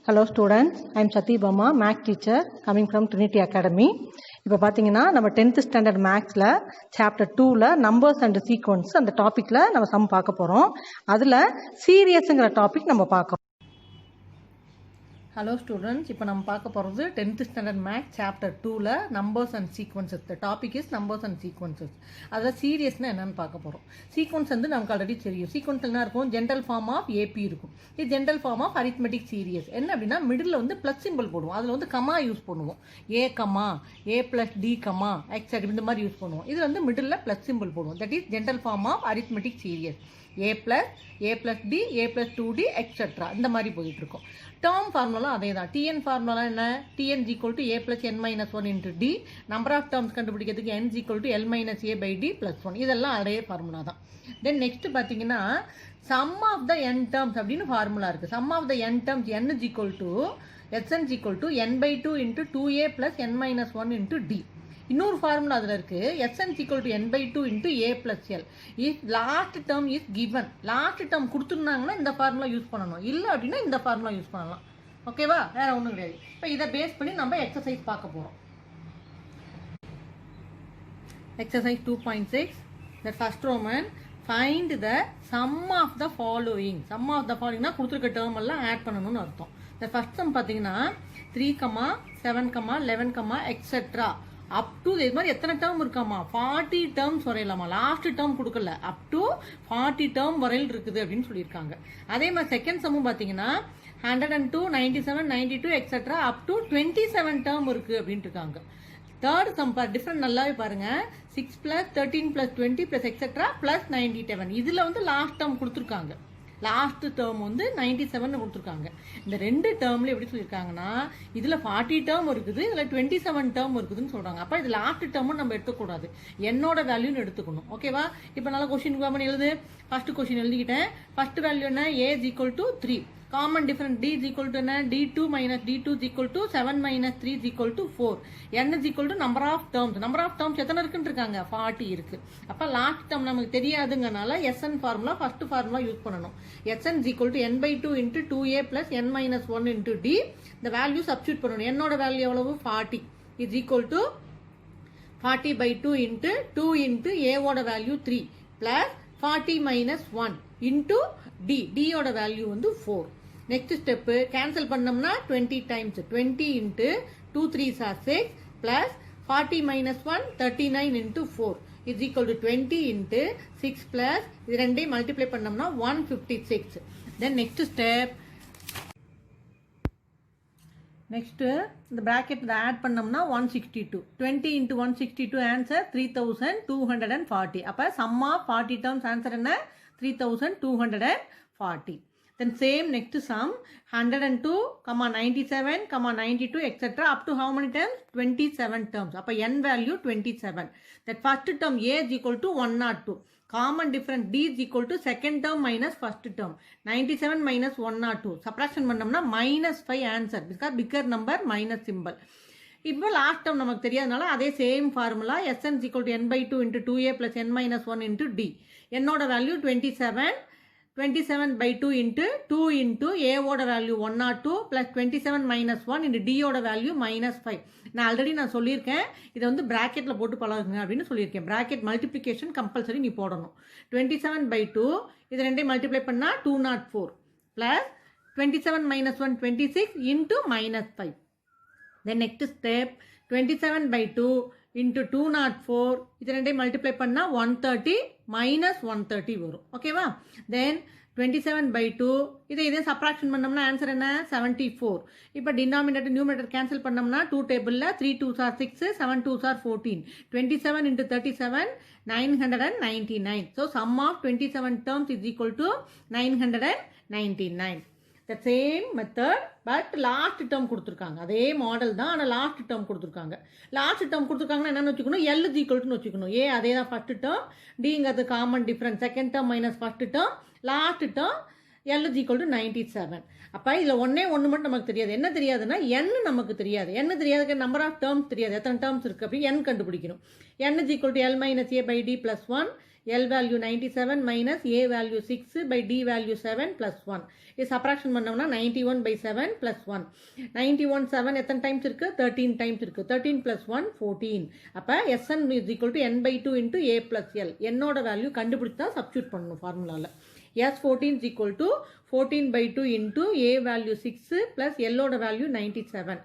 Hello students, I am Satyabama, Math teacher coming from Trinity Academy. இப்போ பார்த்தீங்கன்னா நம்ம 10th standard மேக்ஸில் chapter 2ல நம்பர்ஸ் அண்ட் சீக்வன்ஸ் அந்த டாப்பிக்கில் நம்ம சம் பார்க்க போகிறோம். அதில் சீரியஸுங்கிற டாபிக் நம்ம பார்க்கறோம். ஹலோ ஸ்டூடெண்ட்ஸ், இப்போ நம்ம பார்க்க போகிறது 10th ஸ்டாண்டர்ட் மேக்ஸ் சாப்டர் 2ல numbers and sequences. The topic is numbers and sequences. அதில் சீரியஸ்னால் என்னென்னு பார்க்க போகிறோம். சீக்வன்ஸ் வந்து நமக்கு ஆல்ரெடி தெரியும். சீக்வன்ஸ் என்ன இருக்கும்? ஜென்ரல் ஃபார்ம் ஆஃப் ஏபி இருக்கும். இது general form of arithmetic series. என்ன அப்படின்னா மிடில் வந்து ப்ளஸ் சிம்பிள் போடுவோம். அதில் வந்து கமா யூஸ் பண்ணுவோம். A comma, A plus D comma, எக்ஸட் இந்த மாதிரி யூஸ் பண்ணுவோம். இதில் வந்து மிடில் ப்ளஸ் சிம்பிள் போடுவோம். That is general form of arithmetic series. a plus d, a plus 2d, etc. இந்த மாதிரி போயிட்டு இருக்கும். டேர்ம் ஃபார்முலா அதே தான். டிஎன் ஃபார்முலா என்ன? TN is equal to a plus n minus 1 into d. Number of terms கண்டுபிடிக்கிறதுக்கு n is equal to l minus a by d plus 1. இதெல்லாம் அதே ஃபார்முலா தான். தென் நெக்ஸ்ட் பார்த்தீங்கன்னா sum of the n terms அப்படின்னு formula இருக்குது. Sum of the n terms n is equal to sn is equal to n by 2 into 2a plus n minus 1 into d. இன்னொரு formula அதில் இருக்குது. sn is equal to n by 2 into a plus l. If last term is given, last term கொடுத்துருந்தாங்கன்னா இந்த formula use பண்ணணும், இல்லை அப்படின்னா இந்த formula use பண்ணலாம். ஓகேவா? வேறு ஒன்றும் கிடையாது. இப்போ இதை பேஸ் பண்ணி நம்ம எக்ஸசைஸ் பார்க்க போகிறோம். Exercise 2.6. The first roman find the sum of the following. Sum of the ஃபாலோயிங்னா கொடுத்துருக்க டேர்ம் எல்லாம் ஆட் பண்ணணும்னு அர்த்தம். த ஃபர்ஸ்ட் சம் பார்த்தீங்கன்னா 3, 7, 11, எக்ஸெட்ரா அப் டு இது மாதிரி எத்தனை டேர்ம் இருக்காமா? 40 டேர்ம்ஸ் வரையலாமா? லாஸ்ட் டேர்ம் கொடுக்கல, அப் டு 40 டேர்ம் வரையில் இருக்குது அப்படின்னு சொல்லியிருக்காங்க. அதே மாதிரி செகண்ட் சம்மும் பார்த்தீங்கன்னா 102, 97, 92 எக்ஸெட்ரா அப் டு 27 டேர்ம் இருக்கு அப்படின்ட்டு இருக்காங்க. தேர்ட் சம் டிஃப்ரெண்ட் நல்லாவே பாருங்க. 6 plus 13 plus 20 plus etcetera plus 97. இதுல வந்து லாஸ்ட் டேர்ம் கொடுத்துருக்காங்க. லாஸ்ட் டேர்ம் வந்து 97 கொடுத்துருக்காங்க. இந்த ரெண்டு டேர்ம்ல எப்படி சொல்லியிருக்காங்கன்னா இதுல 40 டேர்ம் இருக்குது, இதுல 27 டேர்ம் இருக்குதுன்னு சொல்றாங்க. அப்ப இது லாஸ்ட் டேர்மும் நம்ம எடுத்துக்கூடாது, என்னோட வேல்யூன்னு எடுத்துக்கணும். ஓகேவா? இப்போ நல்லா கொஸ்டின் கவனம் எழுது. ஃபர்ஸ்ட் கொஸ்டின் எழுதிக்கிட்டேன். ஃபர்ஸ்ட் வேல்யூ என்ன? a is equal to 3. Common difference d is equal to என்ன? d2 minus d2 is equal to 7 minus 3 is equal to 4. n is equal to number of terms. number of terms எத்தனை இருக்குன்னு இருக்காங்க? 40 இருக்கு. அப்ப last term நமக்கு தெரியாதுங்கனால sn formula first formula use பண்ணணும். sn is equal to n by 2 into 2a plus n minus 1 into d. இந்த value substitute பண்ணணும். என்னோட வேல்யூ எவ்வளவு? 40 is equal to 40 by 2 into 2 into a ஓட value 3 plus 40 minus 1 into d. d ஓட value வந்து 4. Next step cancel பண்ணோம்னா 20 times 20 into 2 3s are 6 plus 40 minus 1 39 into 4 is equal to 20 into 6 plus இது ரெண்டையும் multiply பண்ணோம்னா 156. Then next step next இந்த bracket add பண்ணோம்னா 162. 20 into 162 answer 3240. அப்போ sum of 40 terms answer என்ன? 3240. Then same next sum 102, 97, 92 etc. up to how many terms? 27 terms. அப்ப n value 27. That first term a is equal to 102. Common difference d is equal to second term minus first term. 97 minus 102. Subtraction பண்ணோம்னா minus 5 answer. Because bigger number minus symbol. இப்போ last term நமக்கு தெரியாதனால அதே same formula sn is equal to n by 2 into 2a plus n minus 1 into d. என்னோட value 27 by 2 into a ஓட value 102 plus 27 minus 1 into d ஓட value minus 5. நான் already சொல்லியிருக்கேன், இதை வந்து பிராக்கெட்ல போட்டு பழகுங்க அப்படின்னு சொல்லியிருக்கேன். பிராக்கெட் மல்டிப்ளிகேஷன் கம்பல்சரி நீ போடணும். 27 by 2 இது ரெண்டையும் மல்டிப்ளை பண்ணா 204 plus 27 minus 1 26 into minus 5. Then next step 27 by 2 into 204 இது ரெண்டையும் மல்டிப்ளை பண்ணா 130 minus 130 வரும். ஓகேவா? தென் 27 by 2 இதே சப்ராக்ஷன் பண்ணோம்னா ஆன்சர் என்ன? 74. இப்போ டினாமினேட்டர் நியூமரேட்டர் கேன்சல் பண்ணோம்னா 2 டேபிளில் 3 2s are 6, 7 2s are 14. 27 into 37 999. So sum of 27 terms is equal to 999. The same method but last term கொடுத்துருக்காங்க. அதே மாடல் தான், ஆனால் லாஸ்ட் டேர்ம் கொடுத்துருக்காங்க. லாஸ்ட் டேர்ம் கொடுத்துருக்காங்கன்னா என்னென்னு வச்சுக்கணும்? l is equal to வச்சுக்கணும். ஏ அதே தான் ஃபர்ஸ்ட் டேர்ம், டிங்கிறது common difference second term minus first term, last term l is equal to 97. அப்போ இதில் ஒன்று மட்டும் நமக்கு தெரியாது. என்ன தெரியாதுன்னா n நமக்கு தெரியாது. என்ன தெரியாதுக்கு நம்பர் ஆஃப் டேர்ம்ஸ் தெரியாது, எத்தனை டேர்ம்ஸ் இருக்குது அப்படி n கண்டுபிடிக்கணும். n is equal to l minus a by d plus 1. L value 97 minus A value 6 by D value 7 plus 1. இது subtraction பண்ணோம்னா 91 by 7 plus 1. 91 7 எத்தனை டைம்ஸ் இருக்கு? 13 டைம்ஸ் இருக்கு. 13 plus 1 14. அப்ப Sn is equal to n by 2 into A plus L. என்னோட value கண்டுபிடிச்சு தான் substitute பண்ணணும் ஃபார்முலால. S14 is equal to 14 by 2 into A value 6 plus L ஓட வேல்யூ 97.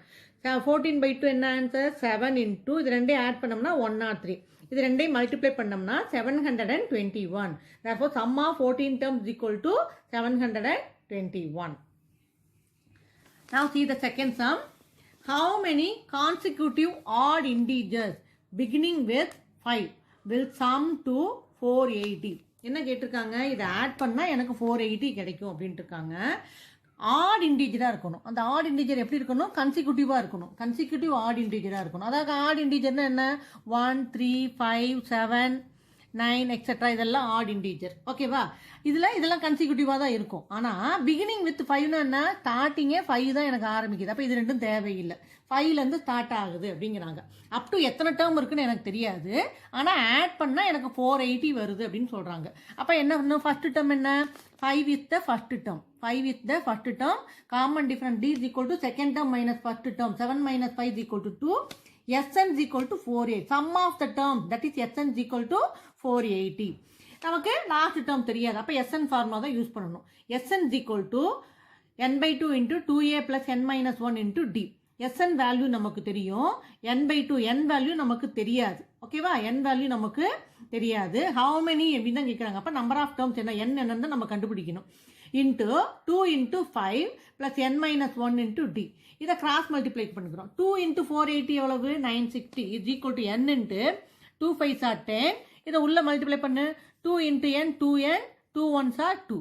14 by 2 என்ன ஆன்சர்? 7 into இது ரெண்டே ஆட் பண்ணோம்னா 103. இது ரெண்டே மல்டிப்ளை பண்ணோம்னா 721. Therefore, sum of 14 terms is equal to 721. Now see the second sum. How many consecutive odd integers beginning with 5 will sum to 480? என்ன கேட்டிருக்காங்க? இதை ஆட் பண்ணா எனக்கு 480 கிடைக்கும் அப்படின்ட்டு இருக்காங்க. ஆட் இன்டீஜராக இருக்கணும். அந்த ஆட் இன்டீஜர் எப்படி இருக்கணும்? கன்சிக்யூட்டிவாக இருக்கணும். கன்சிக்யூட்டிவ் ஆட் இன்டீஜராக இருக்கணும். அதாவது ஆட் இன்டீஜர்னா என்ன? 1 3 5 7 9 எக்ஸெட்ரா இதெல்லாம் ஆட் இன்டீஜர். ஓகேவா? இதெல்லாம் கன்சிக்யூட்டிவாக தான் இருக்கும். ஆனால் பிகினிங் வித் 5னா என்ன? ஸ்டார்டிங்கே 5 தான் எனக்கு ஆரம்பிக்குது. அப்போ இது ரெண்டும் தேவையில்லை. 5லேருந்து ஸ்டார்ட் ஆகுது அப்படிங்கிறாங்க. அப் டு எத்தனை டேர்ம் இருக்குன்னு எனக்கு தெரியாது. ஆனால் ஆட் பண்ணால் எனக்கு 480 வருது அப்படின்னு சொல்கிறாங்க. அப்போ என்ன பண்ணணும்? ஃபர்ஸ்ட் டேர்ம் என்ன? 5 with the first term. 5 with the first term. Common difference D is equal to second term minus first term. 7 minus 5 is equal to 2. Sn is equal to 480. Sum of the term, that is Sn is equal to 480. நமக்கு last term தெரியாது. அப்போ Sn formula தான் use பண்ணணும். Sn is equal to n by 2 into 2a plus n minus 1 into D. Sn value நமக்கு தெரியும். n by 2 n value நமக்கு தெரியாது. ஓகேவா? n வேல்யூ நமக்கு தெரியாது. how many அப்படின்னு தான் கேட்குறாங்க. அப்போ நம்பர் ஆஃப் டேர்ம்ஸ் என்ன? n என்னன்னு நம்ம கண்டுபிடிக்கணும். Into 2 into 5 plus n minus 1 into D. இதை கிராஸ் மல்டிப்ளை பண்ணுறோம். 2 into 480 எவ்வளவு? 960 is equal to n into 2 5s are 10. இதை உள்ள மல்டிப்ளை பண்ணு. 2 into n 2n 2 1s are 2.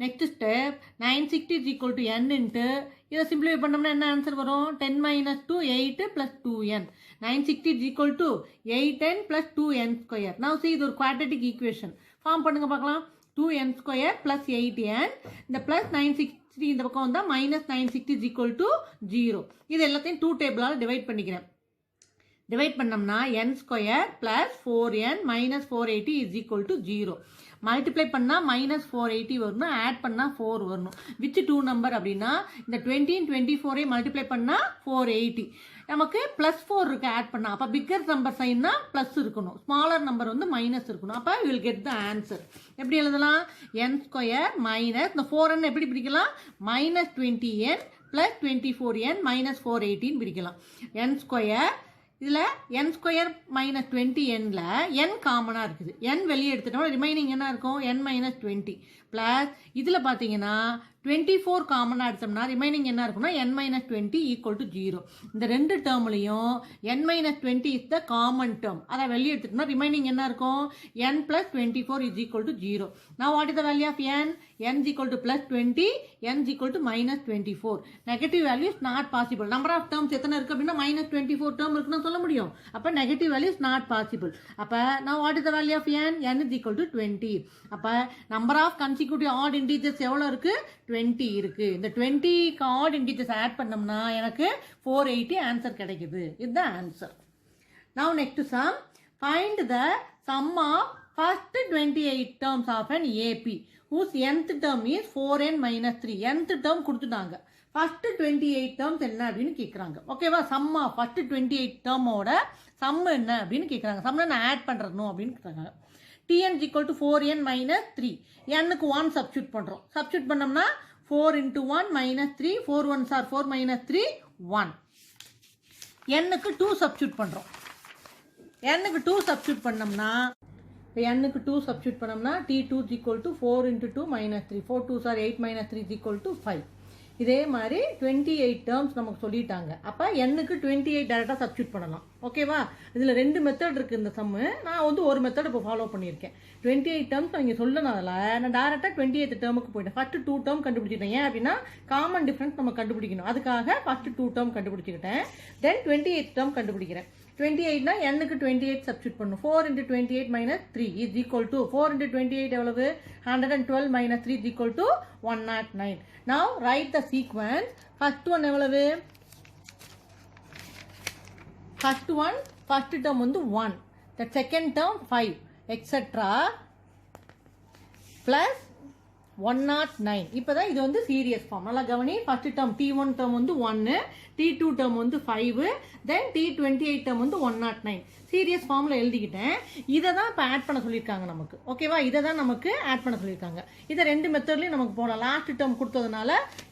Next step 960 is equal to n into இதை சிம்பிளிஃபை பண்ணோம்னா என்ன answer வரும்? 10 minus 2 8 plus 2n. 960 is equal to 8n plus 2n square. Now see இது ஒரு quadratic equation. Form பண்ணுங்க பார்க்கலாம். 2n square plus 8n. இந்த plus 960 இந்த பக்கம் வந்தால் minus 960 is equal to 0. இது எல்லாத்தையும் 2 டேபிளால் டிவைட் பண்ணிக்கிறேன். டிவைட் பண்ணோம்னா n square plus 4n minus 480 is equal to 0. Multiply பண்ணால் மைனஸ் 480 வரணும். ஆட் பண்ணால் 4 வரணும். விச் 2 நம்பர் அப்படின்னா இந்த 20 24 மல்டிப்ளை பண்ணால் 480. நமக்கு ப்ளஸ் 4 இருக்குது ஆட் பண்ணால். அப்போ பிக்கர் நம்பர் சைன்னா ப்ளஸ் இருக்கணும். ஸ்மாலர் நம்பர் வந்து மைனஸ் இருக்கணும். அப்போ you will get the answer. எப்படி எழுதலாம்? n ஸ்கொயர் மைனஸ் இந்த 4n எப்படி பிடிக்கலாம்? Minus 20n plus 24n minus 480 பிடிக்கலாம். n ஸ்கொயர் இதில் n ஸ்கொயர் மைனஸ் 20nல n காமனாக இருக்குது. n வெளியே எடுத்துட்டோம்னா ரிமைனிங் என்ன இருக்கும்? n மைனஸ் 20 ப்ளஸ் இதில் பார்த்தீங்கன்னா 24 காமனாக எடுத்தோம்னா ரிமைனிங் என்ன இருக்குன்னா n மைனஸ் 20 ஈக்குவல் டு 0. இந்த ரெண்டு டேர்ம்லையும் n minus 20 is the common term. அதை வெளியே எடுத்துட்டோம்னா ரிமைனிங் என்ன இருக்கும்? n plus 24 is equal to 0. நான் what is the value of n? n is equal to plus 20, n is equal to minus 24. Negative value is not possible. Number of terms எத்தனை இருக்கு அப்படின்னா minus 24 term இருக்குன்னு சொல்ல முடியும். அப்போ negative value is not possible. அப்போ now what is the value of n? n is equal to 20. அப்போ number of consecutive odd integers எவ்வளோ இருக்கு? 20 இருக்கு. இந்த 20 odd integers ஆட் பண்ணோம்னா எனக்கு 480 ஆன்சர் கிடைக்குது. இதுதான் answer. Now next sum. Find the sum of first 28 terms of an AP whose nth term is 4n minus 3. nth term கொடுத்துட்டாங்க. first 28 terms என்ன அப்படின்னு கேட்குறாங்க. ஓகேவா? சம் ஆஃப் ஃபர்ஸ்ட் 28 டேர்மோட சம் என்ன அப்படின்னு கேட்குறாங்க. சம்மை நான் ஆட் பண்ணுறணும் அப்படின்னு கேட்குறாங்க. tn is equal to 4n minus 3. nக்கு 1 substitute பண்ணுறோம். சப்ஸ்டியூட் பண்ணோம்னா 4 into 1 minus 3. 4 1s are 4 minus 3 1. nக்கு 2 substitute பண்ணுறோம். nக்கு 2 சப்ஸ்டியூட் பண்ணோம்னா nக்கு 2 சப்ஸ்டியூட் பண்ணோம்னா t2 is equal to 4 into 2 minus 3. 4 2s are 8 minus 3 is equal to 5. இதே மாதிரி 28 டேர்ம்ஸ் நமக்கு சொல்லிட்டாங்க. அப்போ nக்கு 28 டேரெக்டாக சப்ஸ்டியூட் பண்ணலாம். ஓகேவா? இதில் 2 மெத்தட் இருக்குது இந்த சம்மு. நான் வந்து ஒரு மெத்தட் இப்போ ஃபாலோ பண்ணியிருக்கேன். 28 டேர்ம்ஸ் நீங்கள் சொல்லணும்னால நான் டேரெக்டாக 28 டேர்முக்கு போயிட்டேன். ஃபஸ்ட்டு 2 டேர்ம் கண்டுபிடிச்சிட்டேன். ஏன் அப்படின்னா காமன் டிஃப்ரென்ஸ் நம்ம கண்டுபிடிக்கணும். அதுக்காக ஃபஸ்ட்டு 2 டேர்ம் கண்டுபிடிச்சிக்கிட்டேன். தென் 28 டேர்ம் கண்டுபிடிக்கிறேன். 28னா nக்கு 28 சப்ஸ்டியூட் பண்ணும். 4 into 28 minus 3 is equal to 4 into 28 எவ்வளவு? 112 minus 3 is equal to 109. Now write the sequence. First one எவ்வளவு? First term வந்து 1. The second term 5 etc. Plus 109. இப்போதான் இது வந்து சீரியஸ் ஃபார்ம். நல்லா கவனி. ஃபர்ஸ்ட் டேர்ம் T1 டேர்ம் வந்து 1, T2 டேர்ம் வந்து 5, தென் T28 டேர்ம் வந்து 109. சீரியஸ் ஃபார்ம்ல எழுதிக்கிட்டேன். இதை தான் இப்போ ஆட் பண்ண சொல்லியிருக்காங்க நமக்கு. ஓகேவா? இதை தான் நமக்கு ஆட் பண்ண சொல்லியிருக்காங்க. இதை ரெண்டு மெத்தட்லையும் நமக்கு போகலாம். லாஸ்ட் டேர்ம் கொடுத்ததுனால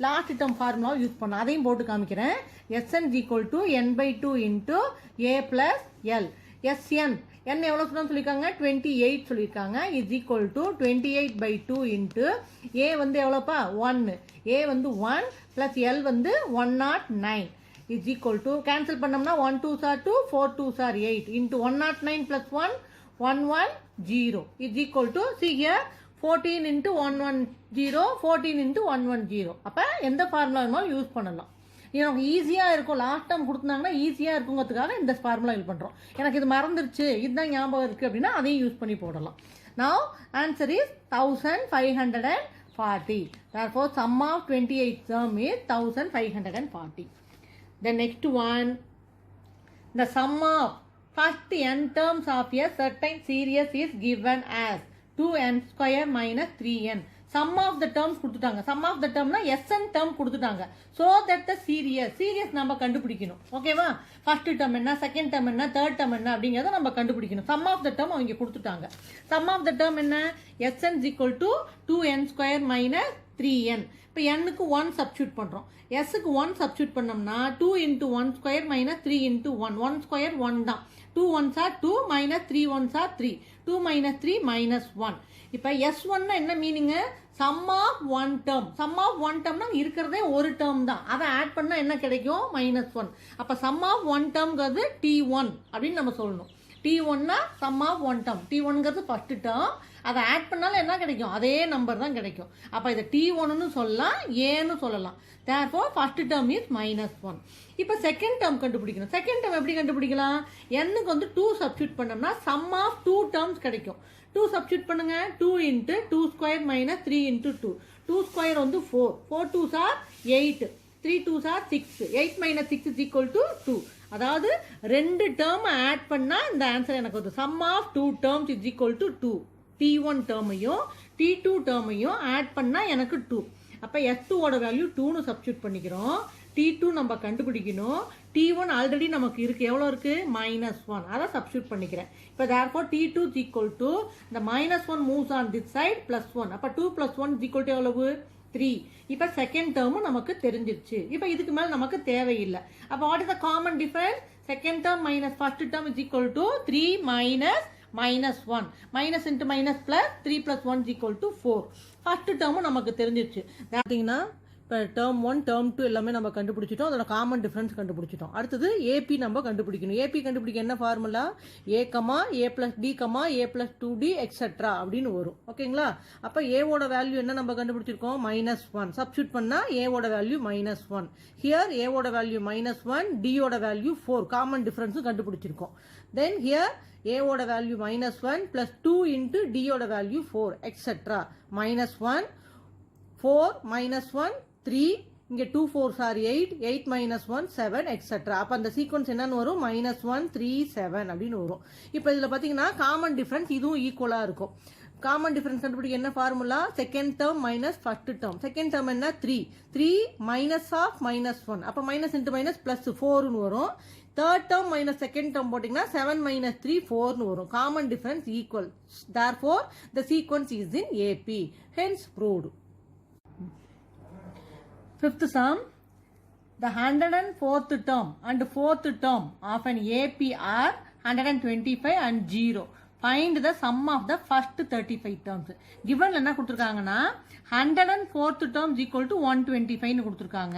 லாஸ்ட் டேர்ம் ஃபார்முலாவை யூஸ் பண்ணலாம். அதையும் போட்டு காமிக்கிறேன். Sn = n/2 × a + l. Sn n எவ்வளோ சொல்லியிருக்காங்க? 28 சொல்லியிருக்காங்க. இஸ் ஈக்குவல் டு 28/2 இன்ட்டு ஏ வந்து எவ்வளோப்பா? 1. ஏ வந்து 1 ப்ளஸ் எல் வந்து 109 இஸ் ஈக்குவல் டு கேன்சல் பண்ணோம்னா 1 2s are 2, 4 2s are 8 into 109 + 1 110 is equal to see here 14 × 110 14 × 110. அப்போ எந்த ஃபார்முலா வேணுமாலும் யூஸ் பண்ணலாம். எனக்கு ஈஸியாக இருக்கும். லாஸ்ட் டைம் கொடுத்துருந்தாங்கன்னா ஈஸியாக இருக்குங்கிறதுக்காக இந்த ஃபார்முலா யூஸ் பண்ணுறோம். எனக்கு இது மறந்துருச்சு, இதுதான் ஞாபகம் இருக்குது அப்படின்னா அதையும் யூஸ் பண்ணி போடலாம். Now answer is 1540. Therefore, sum of 28 term is 1540. The next one, the sum of first n terms of a certain series is given as 2n² - 3n. sum of the terms கொடுத்துட்டாங்க. sum of the termனா Sn term கொடுத்துட்டாங்க. so that the series நம்ம கண்டுபிடிக்கணும். ஓகேவா? First term என்ன, second term என்ன, third term என்ன அப்படிங்கறத நம்ம கண்டுபிடிக்கணும். sum of the term அவங்க கொடுத்துட்டாங்க. sum of the term என்ன? Sn = 2n² - 3n. இப்போ n-க்கு 1 சப்ஸ்டிட்யூட் பண்றோம். s-க்கு 1 சப்ஸ்டிட்யூட் பண்ணோம்னா 2 × 1² - 3 × 1. 1² 1 தான். 2 1s are 2 - 3 1s are 3. 2 - 3 - 1. இப்போ S1 என்ன meaning? Sum of one term. Sum of one டேர்ம்னா இருக்கிறதே ஒரு டேர்ம் தான். அதை ஆட் பண்ணா என்ன கிடைக்கும்? -1. அப்போ சம் ஆஃப் ஒன் டேர்ம்ங்கிறது T1 அப்படின்னு நம்ம சொல்லணும். T1னா சம் ஆஃப் ஒன் டேர்ம். T1ங்கிறது ஃபர்ஸ்ட் டேர்ம். அதை ஆட் பண்ணாலும் என்ன கிடைக்கும்? அதே நம்பர் தான் கிடைக்கும். அப்போ இதை T1ன்னு சொல்லலாம், ஏன்னு சொல்லலாம். Therefore, first term is -1. இப்போ செகண்ட் டேர்ம் கண்டுபிடிக்கணும். செகண்ட் டேர்ம் எப்படி கண்டுபிடிக்கலாம்? n-க்கு வந்து 2 சப்ஸ்டிட்யூட் பண்ணோம்னா சம் ஆஃப் 2 டேர்ம்ஸ் கிடைக்கும். 2 சப்ஸ்டிட்யூட் பண்ணுங்க. 2 × 2² - 3 × 2. 2² வந்து 4. 4 2s are 8. 3 2s are 6. 8 - 6 is equal to 2. அதாவது ரெண்டு டேர்ம் ஆட் பண்ணா இந்த ஆன்சர் எனக்கு வருது. Sum of 2 terms is equal to 2. T1 டேர்மையும் T2 டேர்மையும் ஆட் பண்ணா எனக்கு 2. அப்போ S2 ஓட வேல்யூ 2ன்னு சப்ஸ்டிட்யூட் பண்ணிக்கிறோம். T2 நம்ம கண்டுபிடிக்கணும். T1 ஆல்ரெடி நமக்கு இருக்கு. எவ்வளோ இருக்கு? -1. அதை சப்ஸ்டிட்யூட் பண்ணிக்கிறேன். இப்போ therefore T2 is equal to the -1 moves on this side +1. அப்போ 2 + 1 is equal to எவ்வளவு? 3. இப்போ செகண்ட் டேர்மும் நமக்கு தெரிஞ்சிருச்சு. இப்போ இதுக்கு மேலே நமக்கு தேவையில்லை. அப்போ what is the common difference? Second term minus first term is equal to 3 - -1. minus into minus plus 3 + 1 is equal to 4. First டேர்மும் நமக்கு தெரிஞ்சிருச்சு. பார்த்தீங்கன்னா இப்போ டேர்ம் 1 டேர்ம் 2 எல்லாமே நம்ம கண்டுபிடிச்சிட்டோம். அதோட காமன் டிஃபரன்ஸ் கண்டுபிடிச்சிட்டோம். அடுத்தது ஏபி நம்ம கண்டுபிடிக்கணும். ஏபி கண்டுபிடிக்க என்ன formula? a, a + d, a + 2d etcetera அப்படின்னு வரும். ஓகேங்களா? அப்போ ஏவோட வேல்யூ என்ன நம்ம கண்டுபிடிச்சிருக்கோம்? -1. சப்ஸ்டிட்யூட் பண்ணா ஏவோட வேல்யூ -1. ஹியர் ஏவோட வேல்யூ -1, டியோட வேல்யூ 4. காமன் டிஃபரன்ஸும் கண்டுபிடிச்சிருக்கோம். தென் ஹியர் ஏவோட வேல்யூ -1 + 2 × டியோட வேல்யூ 4 எக்ஸெட்ரா. -1 4 -1 3, இங்கே 2 4s are 8, 8 - 1 7 எக்ஸெட்ரா. அப்போ அந்த சீக்வன்ஸ் என்னன்னு வரும்? -1 3 7 அப்படின்னு வரும். இப்போ இதில் பார்த்தீங்கன்னா காமன் டிஃபரன்ஸ் இதுவும் ஈக்குவலாக இருக்கும். காமன் டிஃபரன்ஸ் கண்டுபிடிக்க என்ன formula? Second term minus first term. Second term என்ன? 3 மைனஸ் ஆஃப் -1. அப்போ மைனஸ் இன்ட்டு மைனஸ் ப்ளஸ் 4ன்னு வரும். Third term minus second term போட்டிங்கன்னா 7 - 3 4ன்னு வரும். Common difference equal. Therefore, the sequence is in AP. Hence proved. Fifth sum, the 104th term and 4th term of an AP are 125 and 0. Find the sum of the first 35 terms. Given என்ன கொடுத்துருக்காங்கன்னா 104th term is equal to 125 கொடுத்துருக்காங்க.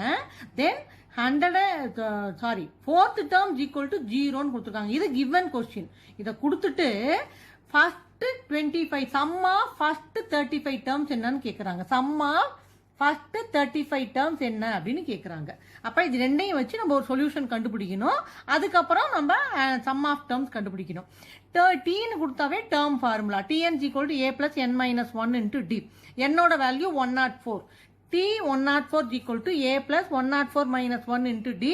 Then 4th term is equal to 0 கொடுத்துருக்காங்க. இது given question. இதை கொடுத்துட்டு first 25 sum of first 35 terms என்னன்னு கேட்குறாங்க. sum of first 35 terms என்ன அப்படின்னு கேட்குறாங்க. அப்போ இது ரெண்டையும் வச்சு நம்ம ஒரு சொல்யூஷன் கண்டுபிடிக்கணும். அதுக்கப்புறம் நம்ம சம் ஆஃப் டேர்ம்ஸ் கண்டுபிடிக்கணும். டீன்னு கொடுத்தாவே term formula Tn = a + n - 1 × d. என்னோட value 104. T104 = a + 104 - 1 × d.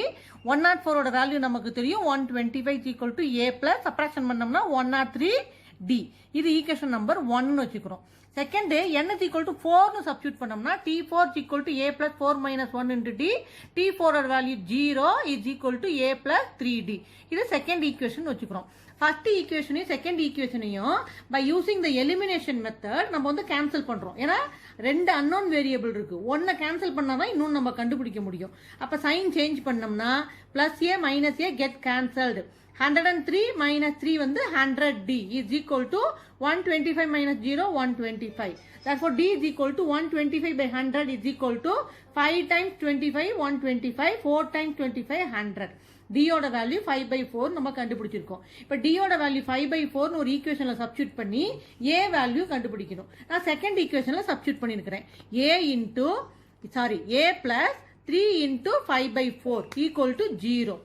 104ஓட value நமக்கு தெரியும். 125 = a + சப்ராக்ஷன் பண்ணோம்னா 103 d. இது ஈக்குவேஷன் நம்பர் 1 வச்சுக்கிறோம். Second n is equal to 4 substitute பண்ணோம்னா t4 is equal to a plus 4 minus 1 into d, t4 ஓட value 0 is equal to a plus 3d. இது second equation வச்சுக்கிறோம். ஃபர்ஸ்ட் ஈக்குவேஷனையும் செகண்ட் ஈக்குவேஷனையும் by using the elimination method நம்ம வந்து cancel பண்றோம். ஏன்னா ரெண்டு அன்னோன் வேரியபிள் இருக்கு, ஒன்னை கேன்சல் பண்ணாதான் இன்னொன்று நம்ம கண்டுபிடிக்க முடியும். அப்ப சைன் சேஞ்ச் பண்ணோம்னா plus A minus A get cancelled. 103 minus 3 வந்து 100d is equal to 125 minus 0 125. Therefore d is equal to 125 by 100 is equal to 5 times 25 125, 4 times 25 100. d ஓட வேல்யூ 5 by 4 நம்ம கண்டுபிடிச்சிருக்கோம். இப்போ d ஓட வேல்யூ 5 by 4 ஒரு ஈக்குவேஷன்ல substitute பண்ணி a value கண்டுபிடிக்கணும். நான் second ஈக்குவேஷன்ல substitute பண்ணிருக்கிறேன். a plus 3 into 5 by 4 equal to 0.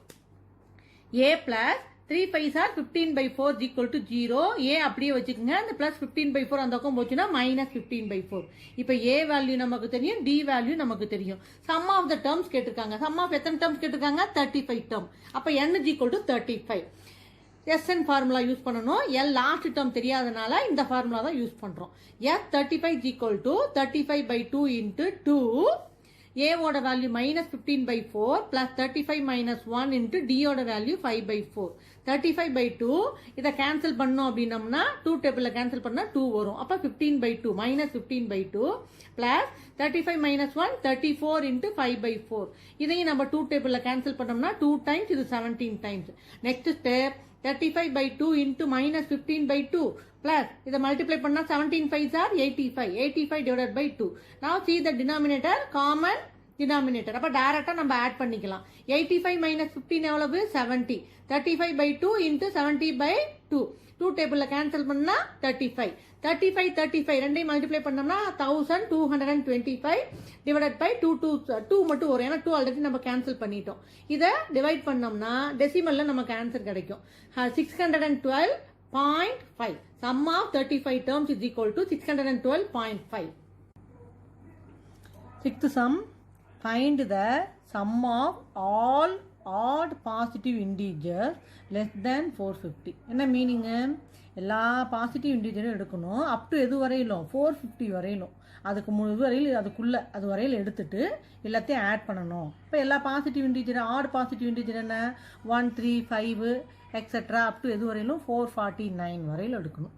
a plus 3 5s are 15 by 4 is equal to 0. a அப்படியே வச்சுக்கோங்க. அந்த plus 15 by 4 அந்த பக்கம் போச்சுன்னா minus 15 by 4. இப்போ a வேல்யூ நமக்கு தெரியும், d வேல்யூ நமக்கு தெரியும். sum of the terms கேட்டிருக்காங்க. sum of எத்தனை terms கேட்டிருக்காங்க? 35 term. அப்ப n is equal to 35. SN formula use பண்ணணும். L லாஸ்ட் டேர்ம் தெரியாதனால இந்த ஃபார்முலா தான் யூஸ் பண்றோம். S 35 is equal to 35 by 2 into 2. A ஓட value minus 15 by 4 plus 35 minus 1 into D ஓட வேல்யூ 5 by 4. 35 by 2 இதை கேன்சல் பண்ணோம் அப்படின்னம்னா 2 டேபிள்ல கேன்சல் பண்ணா 2 வரும். அப்ப 15 by 2 minus 15 by 2 plus 35 minus 1 34 into 5 by 4. இதையும் நம்ம 2 டேபிள்ல கேன்சல் பண்ணோம்னா 2 times இது 17 times. Next step 35 by 2 into minus 15 by 2 plus இதை multiply பண்ணா 17 5s are 85. 85 divided by 2. Now see the denominator, common denominator. அப்ப டைரக்டா நம்ம ஆட் பண்ணிக்கலாம். 85 minus 15 எவ்வளவு? 70. 35 by 2 into 70 by 2. 2 டேபிள்ல கேன்சல் பண்ணா 35. 35 ரெண்டையும் மல்டிப்ளை பண்ணோம்னா 1225 டிவைடட் பை 2 மட்டும் வரும். ஏன்னா 2 ஆல்ரெடி நம்ம கேன்சல் பண்ணிட்டோம். இதை டிவைட் பண்ணோம்னா டெசிமல்ல நமக்கு ஆன்சர் கிடைக்கும். 612.5. Sum of 35 terms is equal to 612.5. Sixth sum. Find the sum of all odd positive integers less than 450. என்ன மீனிங்? எல்லா பாசிட்டிவ் இன்டிஜரும் எடுக்கணும். அப் டு எது வரையிலும்? 450 வரையிலும். அதுக்கு இது வரையில் அதுக்குள்ள அது வரையில் எடுத்துட்டு எல்லாத்தையும் ஆட் பண்ணணும். இப்போ எல்லா positive integer add positive integer என்ன? 1 3 5 எக்ஸெட்ரா அப் டு எது வரையிலும் 449 வரையில் எடுக்கணும்.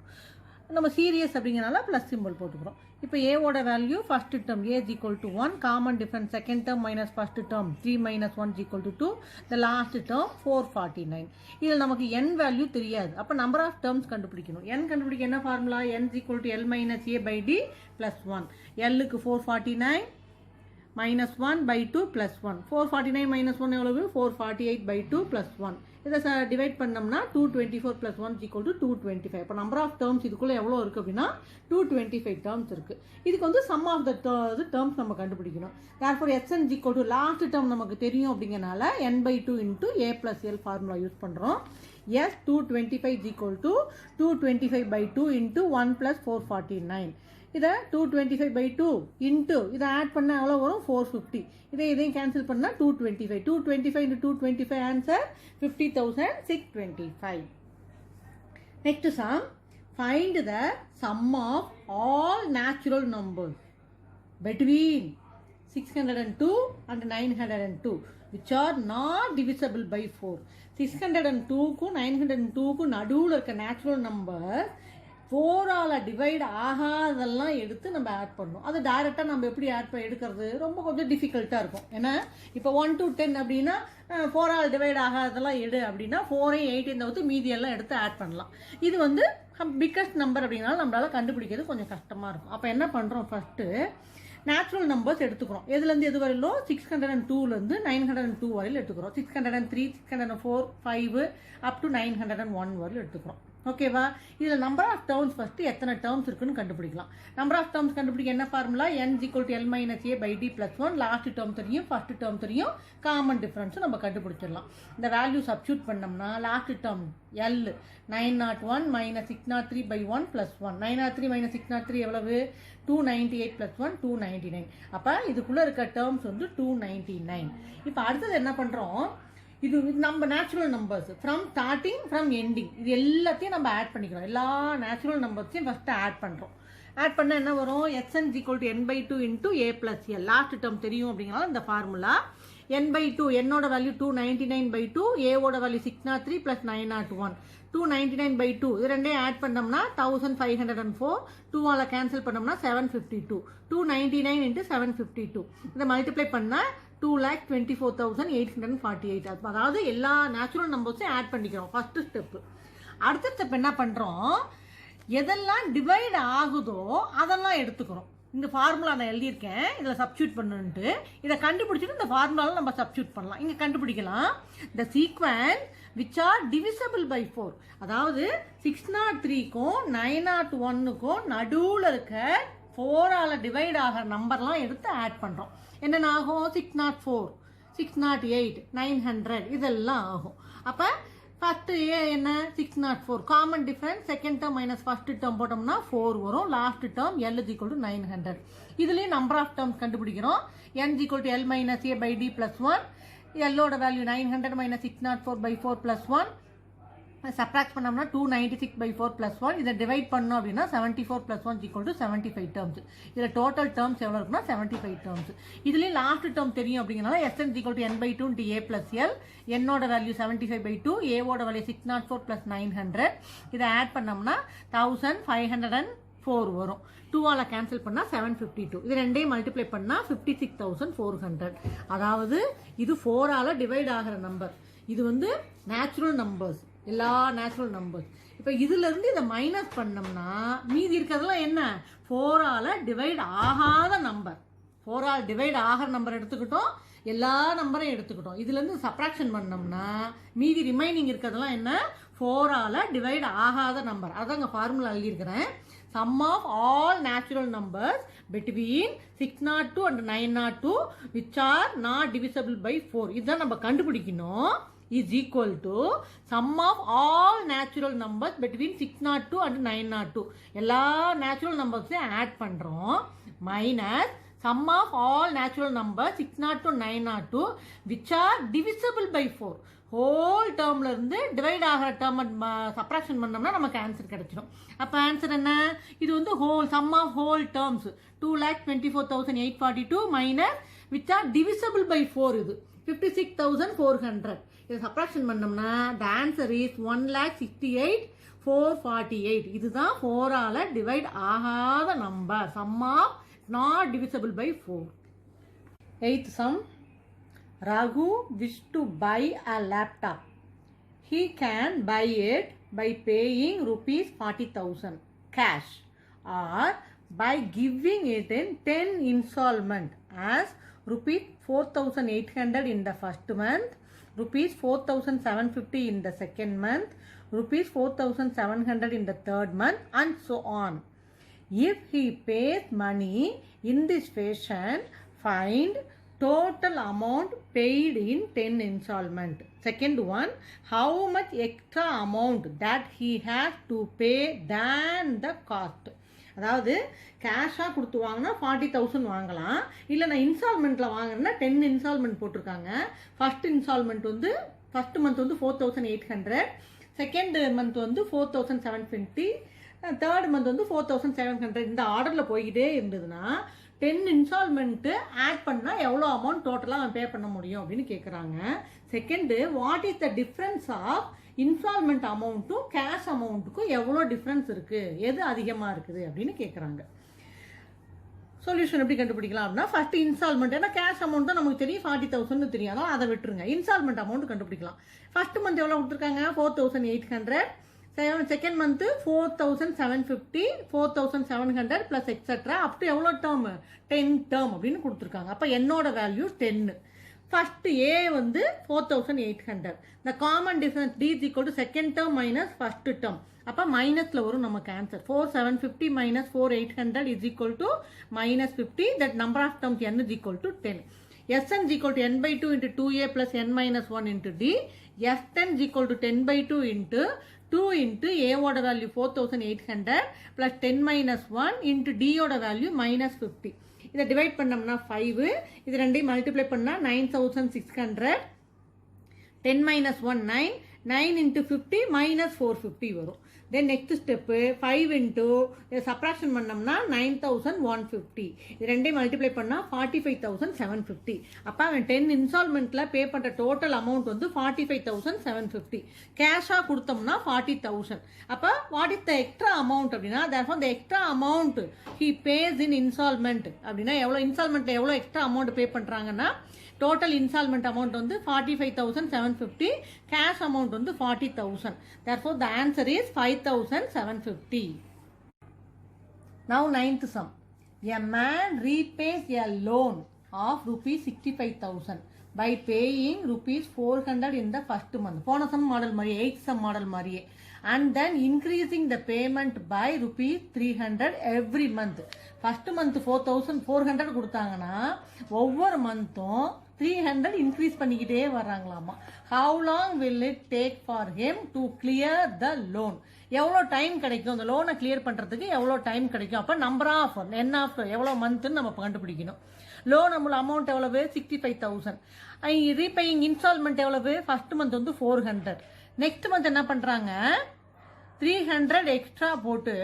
நம்ம சீரியஸ் அப்படிங்கிறனால ப்ளஸ் சிம்பிள் போட்டுக்கிறோம். இப்போ ஏவோட value first term a is equal to 1, common difference second term minus first term 3 minus 1 is equal to 2, the last term 449. இதில் நமக்கு n வேல்யூ தெரியாது. அப்போ நம்பர் ஆஃப் டேர்ம்ஸ் கண்டுபிடிக்கணும். n கண்டுபிடிக்க என்ன formula? n is equal to l minus a by d plus 1. Lக்கு 449 minus 1 by 2 plus 1. 449 minus 1 எவ்வளவு? 448 by 2 plus 1. இதை divide பண்ணோம்னா 224 plus 1 is equal to 225. இப்போ நம்பர் ஆஃப் டேர்ம்ஸ் இதுக்குள்ள எவ்வளோ இருக்கு அப்படின்னா 225 டேர்ம்ஸ் இருக்கு. இதுக்கு வந்து சம் ஆஃப் த டேர்ம்ஸ் நம்ம கண்டுபிடிக்கணும். therefore SN is equal to last term நமக்கு தெரியும் அப்படிங்கனால n by 2 into a plus l formula use பண்றோம். S 225 is equal to 225 by 2 into 1 plus 449. இதை 225 by 2 into இதை ஆட் பண்ண எவ்வளோ வரும்? 450. இதையும் கேன்சல் பண்ணா 225. 225 into 225 answer 50,625. Next sum. Find the sum of all natural numbers between 602 and 902 which are not divisible by 4. 602க்கும் 902க்கும் நடுவில் இருக்க நேச்சுரல் நம்பர் 4ஆல் டிவைட் ஆகாதெல்லாம் எடுத்து நம்ம ஆட் பண்ணணும். அது டைரெக்டாக நம்ம எப்படி எடுக்கிறது ரொம்ப கொஞ்சம் டிஃபிகல்ட்டாக இருக்கும். ஏன்னா இப்போ 1 to 10 அப்படின்னா 4ஆல் டிவைட் ஆகாதெல்லாம் எடு அப்படின்னா 4 8 தவிர்த்து மீதியெல்லாம் எடுத்து ஆட் பண்ணலாம். இது வந்து பிக்கஸ்ட் நம்பர் அப்படின்னால நம்மளால கண்டுபிடிக்கிறது கொஞ்சம் கஷ்டமாக இருக்கும். அப்போ என்ன பண்ணுறோம்? ஃபர்ஸ்ட்டு நேச்சுரல் நம்பர்ஸ் எடுத்துக்கிறோம். எதுலேருந்து எது வரையிலும்? 602லேருந்து 902 வரையில் எடுத்துக்கிறோம். 603 604 5 அப் டு 901 வரையில் எடுத்துக்கிறோம். ஓகேவா? இதில் நம்பர் ஆஃப் டேர்ம்ஸ் ஃபஸ்ட்டு எத்தனை டேர்ம்ஸ் இருக்குன்னு கண்டுபிடிக்கலாம். நம்பர் ஆஃப் டேர்ம்ஸ் கண்டுபிடிக்க என்ன formula? n is equal to l minus a by d plus 1. Last term தெரியும், ஃபர்ஸ்ட் டேர்ம் தெரியும், காமன் டிஃபரன்ஸும் நம்ம கண்டுபிடிச்சிடலாம். இந்த வேல்யூ சப்ஸ்டியூட் பண்ணோம்னா last term l 901 minus 603 by 1 plus 1. 903 minus 603 எவ்வளவு? 298 plus 1 299. அப்போ இதுக்குள்ளே இருக்க டேர்ம்ஸ் வந்து 299. இப்போ அடுத்தது என்ன பண்ணுறோம்? இது நம்ம natural numbers from starting from ending இது எல்லாத்தையும் நம்ம ஆட் பண்ணிக்கிறோம். எல்லா நேச்சுரல் நம்பர்ஸையும் ஃபஸ்ட்டு ஆட் பண்ணுறோம். ஆட் பண்ணால் என்ன வரும்? xn is equal to n/2 into a plus l. Last term தெரியும் அப்படிங்கிறனால இந்த ஃபார்முலா. n/2, என்னோட வேல்யூ 299/2, ஏவோட வேல்யூ 603 plus 901. 299/2 இது ரெண்டே ஆட் பண்ணோம்னா 1504. 2ஆல் கேன்சல் பண்ணோம்னா 752. 299 into 752 இதை மல்டிப்ளை பண்ணால் 2,24,848. அதாவது எல்லா நேச்சுரல் நம்பர்ஸையும் ஆட் பண்ணிக்கிறோம் ஃபர்ஸ்ட் ஸ்டெப்பு. அடுத்த ஸ்டெப் என்ன பண்ணுறோம்? எதெல்லாம் டிவைட் ஆகுதோ அதெல்லாம் எடுத்துக்கிறோம். இந்த ஃபார்முலா நான் எழுதியிருக்கேன், இதில் சப்ஸ்டியூட் பண்ணுன்ட்டு. இதை கண்டுபிடிச்சிட்டு இந்த ஃபார்முலாவில் நம்ம சப்ஸ்டியூட் பண்ணலாம். இங்கே கண்டுபிடிக்கலாம். The sequence which are divisible by 4. அதாவது 603க்கும் 901க்கும் நடுவில் இருக்க 4ஆல் டிவைட் ஆகிற நம்பர்லாம் எடுத்து ஆட் பண்ணுறோம். என்னென்ன ஆகும்? 604, 608, 900 இதெல்லாம் ஆகும். அப்போ ஃபஸ்ட்டு ஏ என்ன? 604. Common difference second term minus first term போட்டோம்னா 4 வரும். Last term L is equal to 900. இதுலேயும் நம்பர் ஆஃப் டேர்ம்ஸ் கண்டுபிடிக்கிறோம். N is equal to L minus A by D plus 1. Lோட வேல்யூ 900 minus 604/4 plus 1. சப்ராக்ட் பண்ணோம்னா 296/4 plus 1. இதை divide பண்ணோம் அப்படின்னா 74 plus 1 is equal to 75 terms. இதில் டோட்டல் டேர்ம்ஸ் எவ்வளோ இருக்குன்னா 75 டேர்ம்ஸ். இதுலேயும் லாஸ்ட் டேர்ம் தெரியும் அப்படிங்கிறனால Sn is equal to n/2 into a plus l. என்னோட வேல்யூ 75/2, ஏவோட வேல்யூ 604 plus 900. இதை ஆட் பண்ணோம்னா 1504 வரும். 2ஆல் கேன்சல் பண்ணால் 752. இது ரெண்டையும் மல்டிப்ளை பண்ணால் 56,400. அதாவது இது 4ஆல் டிவைட் ஆகிற நம்பர். இது வந்து நேச்சுரல் நம்பர்ஸ், எல்லா நேச்சுரல் நம்பர்ஸ். இப்போ இதுலேருந்து இதை மைனஸ் பண்ணோம்னா மீதி இருக்கிறதுலாம் என்ன? 4ஆல் டிவைட் ஆகாத நம்பர். 4ஆல் டிவைட் ஆகிற நம்பர் எடுத்துக்கிட்டோம், எல்லா நம்பரையும் எடுத்துக்கிட்டோம். இதுலேருந்து சப்ராக்ஷன் பண்ணோம்னா மீதி ரிமைனிங் இருக்கிறதெல்லாம் என்ன? 4ஆல் டிவைட் ஆகாத நம்பர். அதான் இங்கே ஃபார்முலா எழுதியிருக்கிறேன். Sum of all natural numbers between 602 and 902 which are not divisible by 4. இதுதான் நம்ம கண்டுபிடிக்கணும். is equal to sum of all natural numbers between 602 and 902. எல்லா natural numbers-ஐயும் ஆட் பண்ணுறோம். Minus sum of all natural numbers 602 902 which are divisible by 4. Whole டேர்ம்ல இருந்து divide ஆகிற term subtraction பண்ணோம்னா நமக்கு answer கிடைச்சிடும். அப்போ ஆன்சர் என்ன? இது வந்து whole sum of whole terms 2,24,842 minus which are divisible by 4. இது 56,400. இதை சப்ராக்ஷன் பண்ணோம்னா த ஆன்சர் இஸ் 1,68,448. இதுதான் 4ஆல் டிவைட் ஆகாத number. Sum of not divisible by 4. 8th sum. Raghu wished to buy a laptop. He can buy it by paying rupees 40,000 cash or by giving it in 10 installment as rupees 4,800 in the first month, rupees 4,750 in the second month, rupees 4,700 in the third month, and so on. If he pays money in this fashion, find total amount paid in 10 installment. Second one, how much extra amount that he has to pay than the cost. அதாவது கேஷாக கொடுத்து வாங்கினா 40,000 வாங்கலாம். இல்லை நான் இன்ஸ்டால்மெண்ட்டில் வாங்கினா 10 instalment போட்டிருக்காங்க. First instalment வந்து ஃபர்ஸ்ட் மந்த் வந்து 4,800, செகண்ட் மந்த் வந்து 4,750, தேர்ட் மந்த் வந்து 4,700. இந்த ஆர்டரில் போய்கிட்டே இருந்ததுன்னா 10 இன்ஸ்டால்மெண்ட்டு ஆட் பண்ணால் எவ்வளோ அமௌண்ட் டோட்டலாக அவன் பே பண்ண முடியும் அப்படின்னு கேட்குறாங்க. Second, what is the difference of instalment அமௌண்ட்டும் கேஷ் அமௌண்ட்டுக்கும் எவ்வளோ டிஃப்ரென்ஸ் இருக்குது, எது அதிகமாக இருக்குது அப்படின்னு கேட்குறாங்க. சொல்யூஷன் எப்படி கண்டுபிடிக்கலாம் அப்படின்னா, ஃபர்ஸ்ட் இன்ஸ்டால்மெண்ட், ஏன்னா கேஷ் அமௌண்ட் தான் நமக்கு தெரியும் 40,000 தெரியும், அதான் அதை விட்டுருங்க. இன்ஸ்டால்மெண்ட் அமௌண்ட் கண்டுபிடிக்கலாம். ஃபர்ஸ்ட் மந்த் எவ்வளோ கொடுத்துருக்காங்க? 4,800. Second month 4,750, 4,700 plus etcetera up to எவ்வளோ டேர்ம்? 10 டேர்ம் அப்படின்னு கொடுத்துருக்காங்க. அப்போ என்னோட வேல்யூ 10. ஃபர்ஸ்ட் ஏ வந்து 4,800. இந்த common difference D is equal to second term minus first term. அப்போ மைனஸில் வரும் நமக்கு answer. 4,750 minus 4,800 is equal to minus 50. That number of terms n is equal to 10. Sn is equal to n/2 into 2a plus n minus 1 into D. S10 is equal to 10/2 into 2 into a ஓட value 4,800 plus 10 minus 1 into D ஓட value minus 50. இதை divide பண்ணோம்னா 5. இது ரெண்டையும் multiply பண்ணால் 9,600. 10 minus 1 9, 9 into 50 minus 450 வரும். Then next step 5 into subtraction பண்ணோம்னா 9150. இது ரெண்டையும் மல்டிப்ளை பண்ணா 45750. அப்ப அவன் 10 இன்ஸ்டால்மெண்ட்ல பே பண்ற டோட்டல் அமௌண்ட் வந்து 45750. கேஷா கொடுத்தோம்னா 40000. அப்ப what is the extra amount அப்படின்னா therefore the extra amount he pays in installment அப்படின்னா எவ்வளவு இன்ஸ்டால்மெண்ட்ல எவ்வளவு எக்ஸ்ட்ரா அமௌண்ட் பே பண்றாங்கன்னா total installment amount வந்து 45750, cash amount வந்து 40000. Therefore the answer is 5750. Now ninth sum. A man repays a loan of rupees 65000 by paying rupees 400 in the first month. போன sum model மாதிரியே 8th sum model மாதிரியே, and then increasing the payment by rupees 300 every month. First month 4400 கொடுத்தாங்கன்னா ஒவ்வொரு மந்த்தும் 300 increase பண்ணிக்கிட்டே வர்றாங்களாமா. How long will it take for him to clear the loan? எவ்வளோ time கிடைக்கும் அந்த லோனை கிளியர் பண்ணுறதுக்கு எவ்வளோ டைம் கிடைக்கும்? அப்போ நம்பர் ஆஃப் என் ஆஃப் எவ்வளோ மந்த்துன்னு நம்ம கண்டுபிடிக்கணும். லோன் அமௌண்ட் எவ்வளவு 65000. ரீபேயிங் இன்ஸ்டால்மெண்ட் எவ்வளவு? ஃபர்ஸ்ட் மந்த் வந்து 400. நெக்ஸ்ட் மந்த் என்ன பண்ணுறாங்க 300 எக்ஸ்ட்ரா போட்டு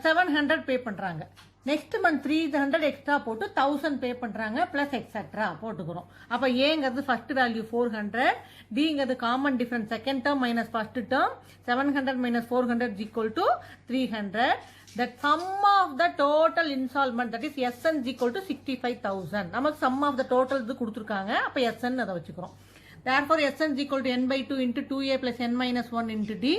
700 பே பண்ணுறாங்க. நெக்ஸ்ட் மந்த் 300 எக்ஸ்ட்ரா போட்டு 1000 பே பண்ணுறாங்க ப்ளஸ் எக்ஸட்ரா போட்டுக்கிறோம். அப்போ ஏங்கிறது ஃபர்ஸ்ட் வேல்யூ 400, டிங்கிறது common difference second term minus first term 700 minus 400 is equal to 300. The sum of the total installment that is SN is equal to 65000. நமக்கு sum of the total இது கொடுத்துருக்காங்க. அப்போ SN அதை வச்சுக்கிறோம். Therefore SN is equal to n by 2 into 2a plus n minus 1 into d.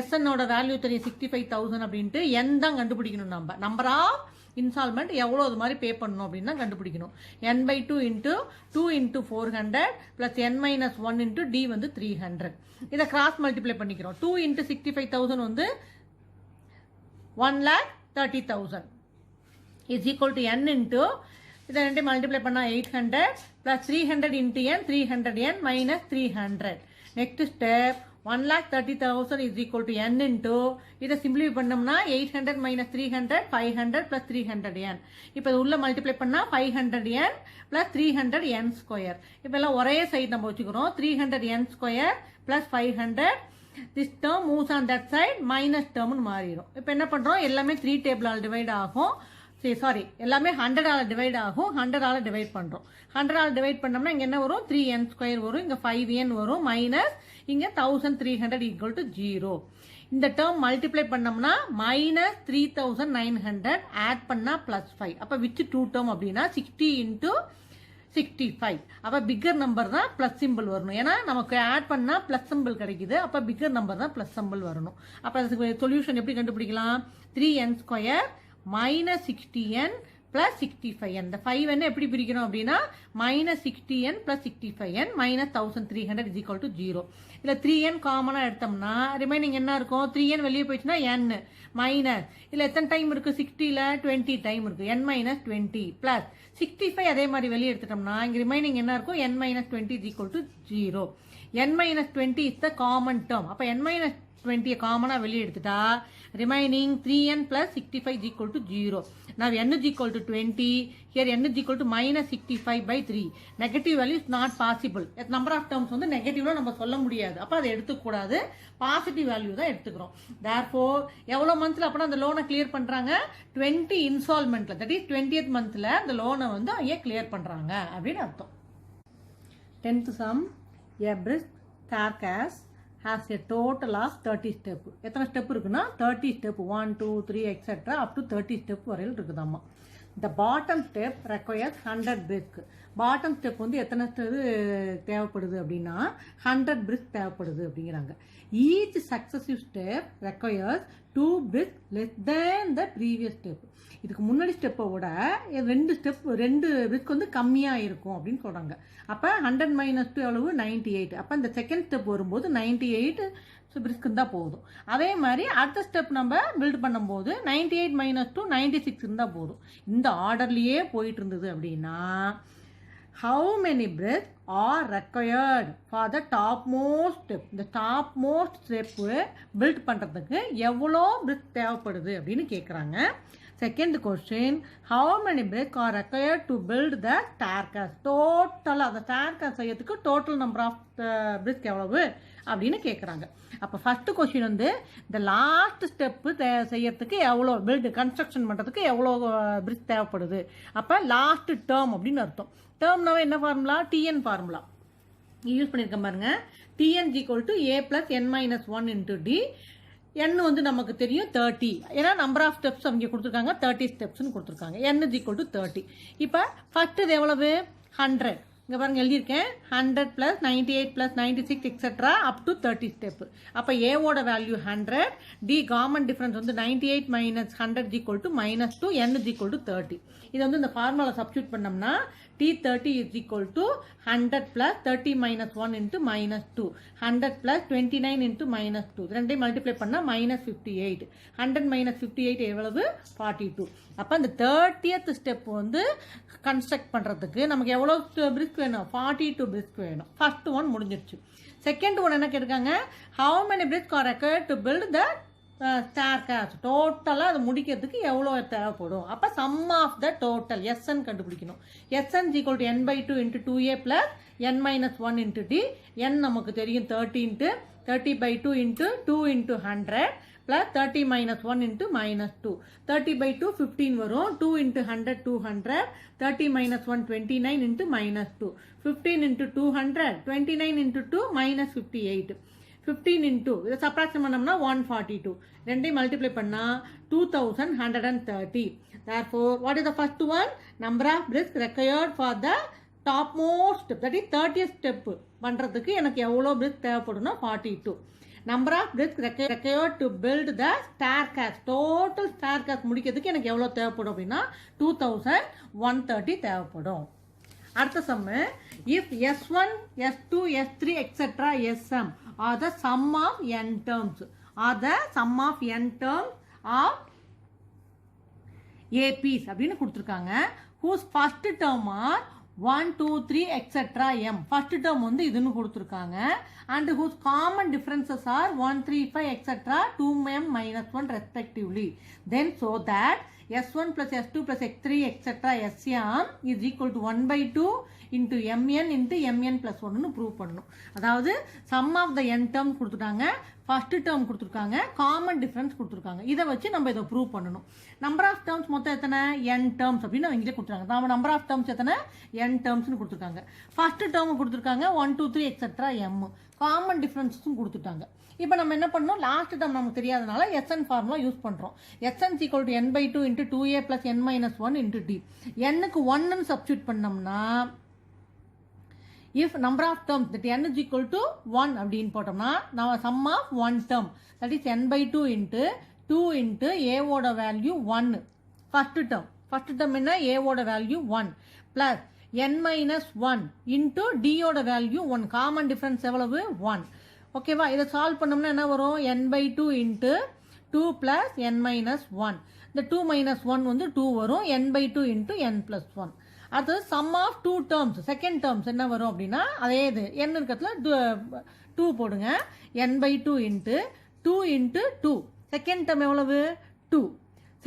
SN ஓட value தெரியும் 65000 அப்படின்ட்டு n தான் கண்டுபிடிக்கணும். நம்ம நம்பர் ஆஃப் இன்ஸ்டால்மெண்ட் எவ்வளோ அது மாதிரி பே பண்ணணும் அப்படின்னு தான் கண்டுபிடிக்கணும். n by 2 into 2 into 400 plus n minus 1 into d வந்து 300. இதை கிராஸ் மல்டிப்ளை பண்ணிக்கிறோம். 2 into 65000 வந்து 1,30,000 is equal to n into இதை ரெண்டு மல்டிப்ளை பண்ணா 800 plus 300 into n 300n minus 300. Next step 1,30,000 is equal to n into இதை சிம்பிளிஃபை பண்ணோம்னா 800 minus 300 500 plus 300n. இப்போ உள்ள மல்டிப்ளை பண்ணா 500n plus 300n ஸ்கொயர். இப்போ எல்லாம் ஒரே சைடு நம்ம வச்சுக்கிறோம். 300n square plus 500. this term moves on that side minus term மாறிடும். இப்போ என்ன பண்றோம் எல்லாமே 3 டேபிளால் டிவைட் ஆகும். சாரி எல்லாமே 100 ஆல டிவைட் ஆகும். 100 ஆல டிவைட் பண்றோம். 100 ஆல டிவைட் பண்ணோம்னா இங்க என்ன வரும் 3n ஸ்கொயர் வரும். இங்க 5n வரும் மைனஸ் இங்க 1300 ஈக்குவல் டு 0. இந்த டேர்ம் மல்டிப்ளை பண்ணோம்னா மைனஸ் 3900 ஆட் பண்ணா பிளஸ் 5. அப்ப விச் டூ டேர்ம் அப்படின்னா 60 into 65. அப்ப பிக்கர் நம்பர் தான் பிளஸ் சிம்பிள் வரணும். ஏன்னா நமக்கு ஆட் பண்ணா பிளஸ் சிம்பிள் கிடைக்குது. அப்ப பிக்கர் நம்பர் தான் பிளஸ் சிம்பிள் வரணும். அப்ப அதுக்கு சொல்யூஷன் எப்படி கண்டுபிடிக்கலாம்? 3n square minus 60n plus 65n. இந்த 5n எப்படி பிரிக்கணும் அப்படின்னா minus 60n plus 65n minus 1300 is equal to 0. இல்ல 3n காமனா எடுத்தோம்னா ரிமைனிங் என்ன இருக்கும்? 3n வெளியே போயிடுச்சுன்னா n மைனஸ் இல்ல எத்தனை டைம் இருக்கு 60ல 20 டைம் இருக்கு n minus 20 plus 65 அதே மாதிரி வெளியே எடுத்துட்டோம்னா இங்க ரிமைனிங் என்ன இருக்கும்? n minus 20 is equal to 0. n minus 20 is the common term. அப்ப n minus 20 காமனா வெளியே எடுத்துட்டா remaining 3n plus 65 is equal to 0. Now n is equal to 20. Here n is equal to minus 65 by 3. Negative value is not possible. Number of terms வந்து நெகட்டிவ்ல நம்ம சொல்ல முடியாது. அப்ப அதை எடுத்துக்க கூடாது. பாசிட்டிவ் வேல்யூ தான் எடுத்துக்கிறோம். Therefore எவ்வளவு மந்த்ல அப்ப அந்த லோனை கிளியர் பண்றாங்க? 20 இன்ஸ்டால்மெண்ட்ல, that is 20th மந்த்ல அந்த லோனை வந்து ஐயா கிளியர் பண்றாங்க அப்படின்னு அர்த்தம். 10th sum. A brisk staircase has a total of 30 step. எத்தனை ஸ்டெப் இருக்குன்னா 30 step 1 2 3 etc. up to 30 step வரையில் இருக்குதாம்மா. The bottom step requires 100 brisk. Bottom step வந்து எத்தனை தேவைப்படுது அப்படின்னா 100 brisk தேவைப்படுது அப்படிங்கிறாங்க. Each successive step requires 2 brisk less than the previous step. இதுக்கு முன்னாடி ஸ்டெப்பை விட ரெண்டு பிரிஸ்க் வந்து கம்மியா இருக்கும் அப்படின்னு சொல்றாங்க. அப்ப 100 minus 2 எவ்வளவு 98. அப்ப இந்த செகண்ட் ஸ்டெப் வரும்போது 98 பிரிஸ்க் தான் போதும். அதே மாதிரி அடுத்த ஸ்டெப் நம்ம பில்ட் பண்ணும்போது 98 minus 2 96 இருந்தா போதும். இந்த ஆர்டர்லயே போயிட்டு இருந்தது அப்படின்னா how many bricks are required for the topmost step? இந்த topmost step build பண்றதுக்கு எவ்வளோ brick தேவைப்படுது அப்படின்னு கேக்குறாங்க. Second question, how many bricks are required to build the staircase? Total the staircase செய்யறதுக்கு total number of bricks எவ்வளவு அப்படின்னு கேட்குறாங்க. அப்போ ஃபர்ஸ்ட் கொஸ்டின் வந்து இந்த லாஸ்ட் ஸ்டெப்பு செய்யறதுக்கு எவ்வளோ பில்டு கன்ஸ்ட்ரக்ஷன் பண்ணுறதுக்கு எவ்வளோ பிரிக்ஸ் தேவைப்படுது. அப்போ லாஸ்ட் டேர்ம் அப்படின்னு அர்த்தம். டேர்ம்னாவே என்ன ஃபார்முலா? டிஎன் ஃபார்முலா யூஸ் பண்ணியிருக்கேன் பாருங்க. Tn equal to a plus n minus one into d. N வந்து நமக்கு தெரியும் 30. ஏன்னா நம்பர் ஆஃப் ஸ்டெப்ஸ் அவங்க கொடுத்துருக்காங்க 30 ஸ்டெப்ஸ்னு கொடுத்துருக்காங்க. என் இஸ் ஈக்குவல் டு 30. இப்போ ஃபர்ஸ்ட் இது எவ்வளவு? 100. இங்கே பாருங்க எழுதியிருக்கேன் 100 + 98 + 96 எக்ஸெட்ரா அப் டு 30 ஸ்டெப். அப்போ ஏவோட வேல்யூ 100, டி காமன் டிஃபரன்ஸ் வந்து 98 - 100 equal to -2, n is equal to 30. இது வந்து இந்த ஃபார்முலா சப்ஸ்டியூட் பண்ணோம்னா T30 is equal to 100 plus 30 minus 1 into -2. 100 plus 29 into -2. ரெண்டையும் மல்டிப்ளை பண்ணா -58. 100 minus 58 எவ்வளவு? 42. அப்போ இந்த 30th ஸ்டெப் வந்து கன்ஸ்ட்ரக்ட் பண்ணுறதுக்கு நமக்கு எவ்வளோ பிரிக் வேணும்? 42 பிரிக் வேணும். ஃபர்ஸ்ட் ஒன் முடிஞ்சிருச்சு. செகண்ட் ஒன் என்ன கேட்டிருக்காங்க? how many bricks are required to build the staircase? டோட்டலாக அது முடிக்கிறதுக்கு எவ்வளோ தேவைப்படும்? அப்போ sum of the total sn கண்டுபிடிக்கணும். Sn equal to n/2 into 2a plus n - 1 into d. N நமக்கு தெரியும் 30 into 30/2 into 2 into 100 plus 30 - 1 into -2. 30/2 15 வரும். 2 into 100 200. 30 - 1 29 into -2. 15 into 200 29 into 2 -58. 15 into இதை சப்ராக்ஷன் பண்ணோம்னா 142. ரெண்டையும் மல்டிப்ளை பண்ணா 2130. therefore what is the first one? number of bricks required for the topmost step, that is 30th step பண்றதுக்கு எனக்கு எவ்வளோ bricks தேவைப்படும்னா 42. number of bricks required to build the staircase, total staircase முடிக்கிறதுக்கு எனக்கு எவ்வளோ தேவைப்படும் அப்படின்னா 2130 தேவைப்படும். அடுத்த சம்மு, if s1 s2 s3 etc sm are the sum of n terms, are the sum of n terms of APs அப்படின்னு கொடுத்துருக்காங்க. whose first term are 1 2 3 etc m. first term வந்து இதுன்னு கொடுத்துருக்காங்க. and whose common differences are 1 3 5 etc 2m - 1 respectively. then so that s1 plus s2 plus x3 etc sm is equal to 1/2 into mn into mn plus 1 prove பண்ணணும். அதாவது sum of the n term கொடுத்துட்டாங்க, first term கொடுத்துருக்காங்க, common difference கொடுத்துருக்காங்க. இதை வச்சு நம்ம இதை prove பண்ணணும். நம்பர் ஆஃப் டேர்ம்ஸ் மொத்தம் எத்தனை? n டேர்ம்ஸ் அப்படின்னு அவங்களே கொடுத்துருக்காங்க. நம்ம நம்பர் ஆஃப் டேர்ம்ஸ் எத்தனை? n டேர்ம்ஸ்னு கொடுத்துருக்காங்க. ஃபர்ஸ்ட் டேர்ம் கொடுத்துருக்காங்க 1 2 3 எக்ஸெட்ரா m. காமன் டிஃபரன்ஸும் கொடுத்துட்டாங்க. இப்போ நம்ம என்ன பண்ணணும்? லாஸ்ட் டேர்ம் நமக்கு தெரியாதனால எஸ்என் ஃபார்முலா யூஸ் பண்ணுறோம். Sn equal to n/2 into 2a plus n - 1 into d. n-க்கு 1ன்னு சப்ஸ்டியூட் பண்ணோம்னா if number of terms that n is equal to 1 அப்படின்னு போட்டோம்னா நம்ம sum of one term, that is n/2 into 2 into a ஓட value 1 first term என்ன? a ஓட value 1 plus n - 1 into d ஓட வேல்யூ 1. காமன் டிஃபரன்ஸ் எவ்வளவு? 1. ஓகேவா? இதை சால்வ் பண்ணோம்னா என்ன வரும்? n/2 into 2 plus n - 1. இந்த 2 - 1 வந்து 2 வரும். n/2 into n plus 1. அது sum of two terms. Second terms என்ன வரும் அப்படின்னா அதே இது n இருக்கிறதுல 2 போடுங்க. n/2 into 2 into 2. Second term எவ்வளவு? 2.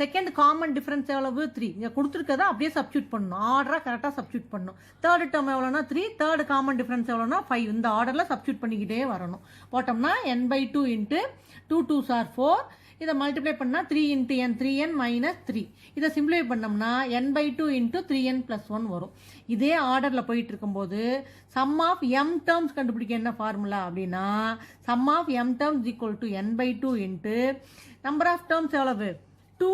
செகண்ட் காமன் டிஃபரன்ஸ் எவ்வளவு? 3. இங்கே கொடுத்துருக்கதா அப்படியே சப்ஸ்டியூட் பண்ணணும். ஆர்டராக கரெக்டாக சப்ஸ்டியூட் பண்ணணும். தேர்ட் டேர்ம் எவ்வளோனா 3. தேர்ட் காமன் டிஃபரன்ஸ் எவ்வளோனா 5. இந்த ஆர்டரில் சப்ஸ்டியூட் பண்ணிக்கிட்டே வரணும். போட்டோம்னா n/2 இன்ட்டு 2 2s are 4. இதை மல்டிப்ளை பண்ணால் 3 இன்ட்டு n 3n - 3. இதை சிம்பிளிஃபை பண்ணோம்னா n/2 இன்ட்டு 3n + 1 வரும். இதே ஆர்டரில் போயிட்டு இருக்கும்போது சம் ஆஃப் எம் டேர்ம்ஸ் கண்டுபிடிக்க என்ன ஃபார்முலா அப்படின்னா sum of M terms equal to n/2 into number of terms எவ்வளவு? 2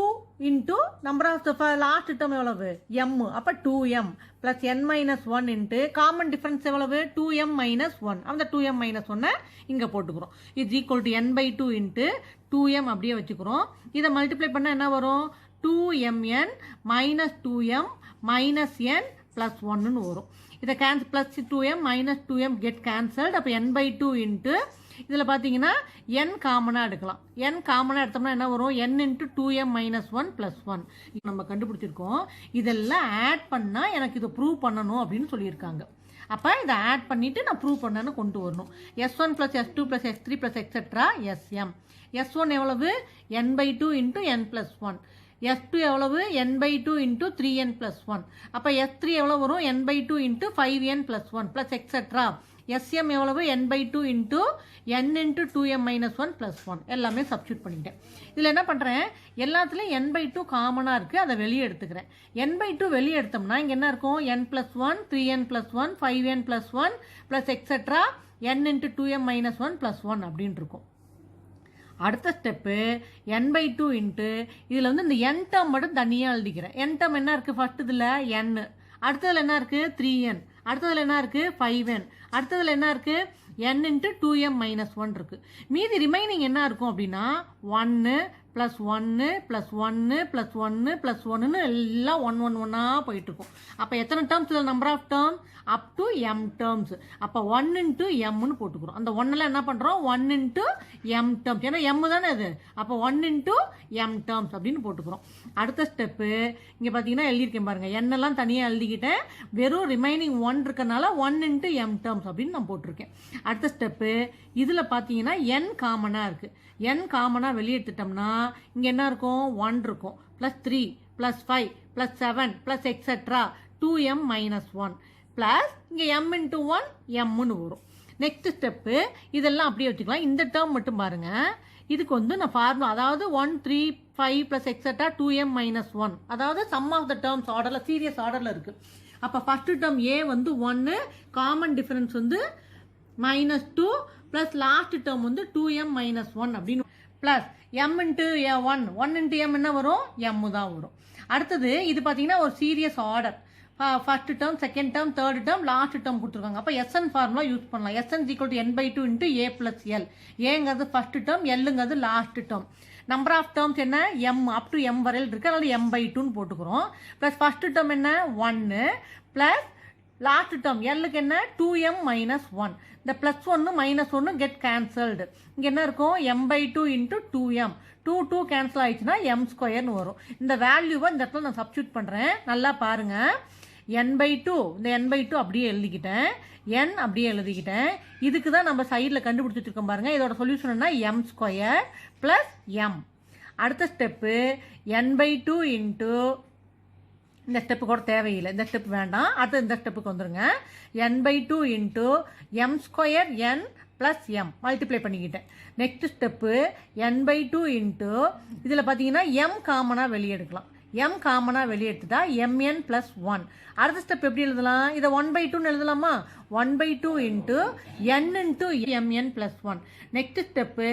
into number of the last term எவ்வளவு? m. அப்போ 2m plus n - 1 into common difference எவ்வளவு? 2m - 1. அந்த 2m - 1 இங்கே போட்டுக்கிறோம். இது equal to n/2 into 2m அப்படியே வச்சுக்கிறோம். இதை மல்டிப்ளை பண்ணால் என்ன வரும்? 2mn - 2m - n ப்ளஸ் 1ன்னு வரும். இதை plus 2m - 2m get cancelled. அப்போ n/2 இன்ட்டு இதில் பார்த்தீங்கன்னா n காமனாக எடுக்கலாம். n காமனாக எடுத்தோம்னா என்ன வரும்? n இன்ட்டு 2m - 1 ப்ளஸ் 1 நம்ம கண்டுபிடிச்சிருக்கோம். இதெல்லாம் ஆட் பண்ணால் எனக்கு இதை ப்ரூவ் பண்ணணும் அப்படின்னு சொல்லியிருக்காங்க. அப்போ இதை ஆட் பண்ணிவிட்டு நான் ப்ரூவ் பண்ணேன்னு கொண்டு வரணும். s1 + s2 + s3 + etcetera sm. s1 எவ்வளவு? n/2 into n + 1. S2 எவ்வளவு n/2 இன்ட்டு 3n + 1. அப்போ S3 எவ்வளோ வரும் n/2 into 5n + 1 plus etcetera. SM எவ்வளவு n/2 into n into 2m - 1 + 1 எல்லாமே சப்ஸ்டியூட் பண்ணிட்டேன். இதில் என்ன பண்ணுறேன், எல்லாத்துலேயும் n/2 காமனாக இருக்குது, அதை வெளியே எடுத்துக்கிறேன். n/2 வெளியே எடுத்தோம்னா இங்கே என்ன இருக்கும், n + 1 3n + 1 5n + 1 plus etcetera n into 2m - 1 + 1 அப்படின்னு இருக்கும். அடுத்த ஸ்டெப்பு n/2 இன்ட்டு இதில் வந்து இந்த n டேர்ம் மட்டும் தனியாக எழுதிக்கிறேன். n டேர்ம் என்ன இருக்குது, ஃபர்ஸ்ட் இதில் n, அடுத்ததில் என்ன இருக்குது 3n, அடுத்ததில் என்ன இருக்குது 5n, அடுத்ததில் என்ன இருக்குது n இன்ட்டு 2m - 1 இருக்குது. மீதி ரிமைனிங் என்ன இருக்கும் அப்படின்னா 1 + 1 + 1 + 1 + 1ன்னு எல்லாம் 1 1 1 போயிட்டுருக்கும். அப்போ எத்தனை டேர்ம்ஸ் இதில், number of term up to m terms. அப்போ 1 இன்ட்டு எம்னு போட்டுக்கிறோம். அந்த 1 என்ன பண்ணுறோம், 1 இன்ட்டு m டேர்ம்ஸ், ஏன்னா m தானே அது. அப்போ 1 இன்ட்டு m டேர்ம்ஸ் அப்படின்னு போட்டுக்கிறோம். அடுத்த ஸ்டெப்பு இங்கே பார்த்தீங்கன்னா எழுதியிருக்கேன் பாருங்கள், என்னெல்லாம் தனியாக எழுதிக்கிட்டேன், வெறும் ரிமைனிங் 1 இருக்கனால 1 இன்ட்டு m டேர்ம்ஸ் அப்படின்னு நான் போட்டிருக்கேன். அடுத்த ஸ்டெப்பு இதில் பார்த்தீங்கன்னா n காமனாக இருக்குது. n காமனாக வெளியே எடுத்துட்டோம்னா இங்கே என்ன இருக்கும், 1 இருக்கும், +3 +5 +7 ப்ளஸ் எக்ஸெட்ரா 2m - 1 ப்ளஸ் இங்கே m இன்ட்டு 1 mன்னு வரும். நெக்ஸ்ட் ஸ்டெப்பு இதெல்லாம் அப்படியே வச்சுக்கலாம். இந்த டேர்ம் மட்டும் பாருங்கள், இதுக்கு வந்து நான் ஃபார்முலா, அதாவது 1 3 5 ப்ளஸ் எக்ஸெட்ரா 2m - 1, அதாவது சம் ஆஃப் த டேர்ம்ஸ் ஆர்டரில் சீரியஸ் ஆர்டரில் இருக்குது. அப்போ ஃபஸ்ட்டு டேர்ம் a வந்து 1, காமன் டிஃபரன்ஸ் வந்து -2 ப்ளஸ் லாஸ்ட் டேர்ம் வந்து 2m - 1 அப்படின்னு plus m into 1 into m என்ன வரும், m தான் வரும். அடுத்தது இது பார்த்தீங்கன்னா ஒரு series order, first term, second term, third term, last term கொடுத்துருக்காங்க. அப்போ SN ஃபார்முலா யூஸ் பண்ணலாம். SN = n/2 into a + l. ஏங்கிறது ஃபர்ஸ்ட் டேர்ம், எல்லுங்கிறது last term. Number of terms என்ன, m அப் டு m வரையில் இருக்குது, அதனால m/2ன்னு போட்டுக்கிறோம். ப்ளஸ் ஃபர்ஸ்ட் டேர்ம் என்ன 1 ப்ளஸ் லாஸ்ட் டேர்ம் எல்லுக்கு என்ன 2m - 1. இந்த +1 -1 கெட் கேன்சல்டு. இங்கே என்ன இருக்கும், m/2 இன்ட்டு 2m, 2 கேன்சல் ஆயிடுச்சுன்னா m² வரும். இந்த வேல்யூவை இந்த இடத்துல நான் சப்ஸ்டியூட் பண்ணுறேன், நல்லா பாருங்கள். n/2, இந்த n/2 அப்படியே எழுதிக்கிட்டேன், n அப்படியே எழுதிக்கிட்டேன். இதுக்கு தான் நம்ம சைடில் கண்டுபிடிச்சிட்டு இருக்கோம் பாருங்கள். இதோட சொல்யூஷன் என்ன, m² ப்ளஸ் m. அடுத்த ஸ்டெப்பு n/2 இன்ட்டு, இந்த ஸ்டெப்பு கூட தேவையில்லை, இந்த ஸ்டெப் வேண்டாம், அடுத்து இந்த ஸ்டெப்புக்கு வந்துருங்க. n/2 into m² n plus m multiply பண்ணிக்கிட்டேன். நெக்ஸ்ட் ஸ்டெப்பு n/2 இன்ட்டு இதில் பார்த்தீங்கன்னா m காமனாக வெளியே எடுக்கலாம். m காமனாக வெளியே எடுத்துட்டா mn + 1. அடுத்த ஸ்டெப் எப்படி எழுதலாம், இதை 1/2ன்னு எழுதலாமா, 1/2 into n into mn + 1. Next step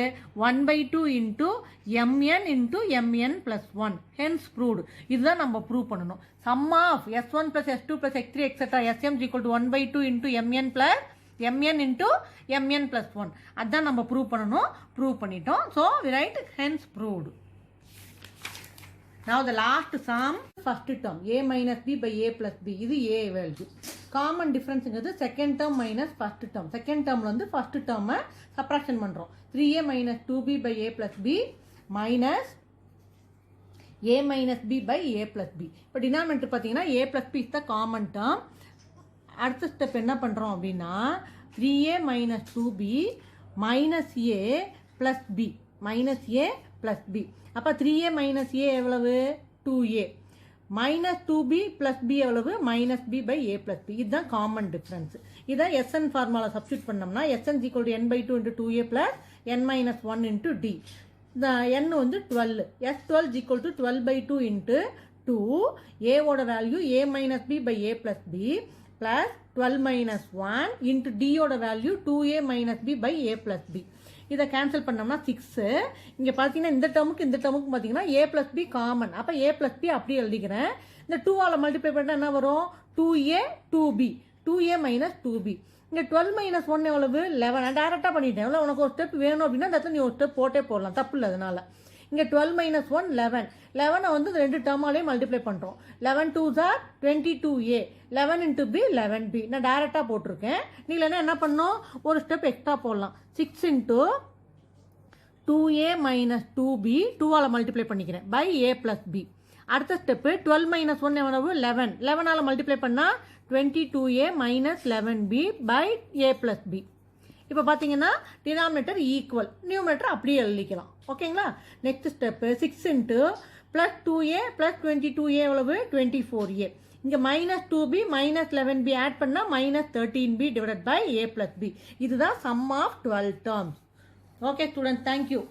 1/2 into mn into mn + 1. Hence proved. இதுதான் நம்ம ப்ரூவ் பண்ணணும். Sum of s1 + s2 + s3 etcetera sm = 1/2 into mn into mn + 1. அதுதான் நம்ம ப்ரூவ் பண்ணணும். ப்ரூவ் பண்ணிட்டோம். So we write hence proved. Now the last sum, first term a minus b by a plus b. இது a value. Common difference இங்கிறது second term minus first term. Second termல வந்து first term subtraction பண்ணுறோம். 3a minus 2b by a plus b minus a minus b by a plus b. இப்போ denominator பார்த்தீங்கன்னா a plus b is the common term. அடுத்த step என்ன பண்ணுறோம் அப்படின்னா 3a minus 2b minus a plus b minus a plus b. அப்போ 3a minus a எவ்வளவு 2a minus 2b plus b எவ்வளவு minus b by a plus b. இதுதான் common difference. இதை SN formula substitute பண்ணோம்னா SN = n/2 into 2a plus n minus 1 into d. இந்த n வந்து 12. S12 = 12/2 into 2. a ஓட value a minus b by a plus b plus 12 minus 1 into d ஓட value 2a minus b by a plus b. இதை cancel பண்ணோம்னா 6. இங்கே பார்த்தீங்கன்னா இந்த டேர்முக்கு பார்த்தீங்கன்னா a plus b காமன். அப்போ a plus b அப்படியே எழுதிக்கிறேன். இந்த 2ஆல் மல்டிப்ளை பண்ணால் என்ன வரும், 2a 2b, 2a minus 2b. இங்கே 12 minus 1 எவ்வளவு 11. நான் டேரெக்டாக பண்ணிட்டேன். எவ்வளோ உனக்கு ஒரு ஸ்டெப் வேணும் அப்படின்னா அந்த இடத்துல நீ ஒரு ஸ்டெப் போட்டே போடலாம், தப்பு இல்லை. அதனால இங்கே 12 minus 1 11. 11 வந்து ரெண்டு டேர்மாலே மல்டிப்ளை பண்ணுறோம். 11 2s are 22a, 11 into b 11b. நான் டேரெக்டாக போட்டிருக்கேன். நீ இல்லைன்னா என்ன பண்ணோம், ஒரு ஸ்டெப் எக்ஸ்ட்ரா போடலாம். 6 into 2a minus 2b, 2ஆல் மல்டிப்ளை பண்ணிக்கிறேன், by a plus b. அடுத்த ஸ்டெப்பு 12 minus 1 எவ்வளவு 11. 11ஆல் மல்டிப்ளை பண்ணால் 22a minus 11b by a plus b. இப்போ பார்த்தீங்கன்னா டினாமினேட்டர் ஈக்குவல், நியூமரேட்டர் அப்படியே எழுதிக்கலாம். ஓகேங்களா? Next step 6 into plus 2a plus 22a எவ்வளவு 24a. இங்கே -2b -11b ஆட் பண்ணால் -13b divided by a plus b. இதுதான் sum of 12 terms. Okay students, thank you.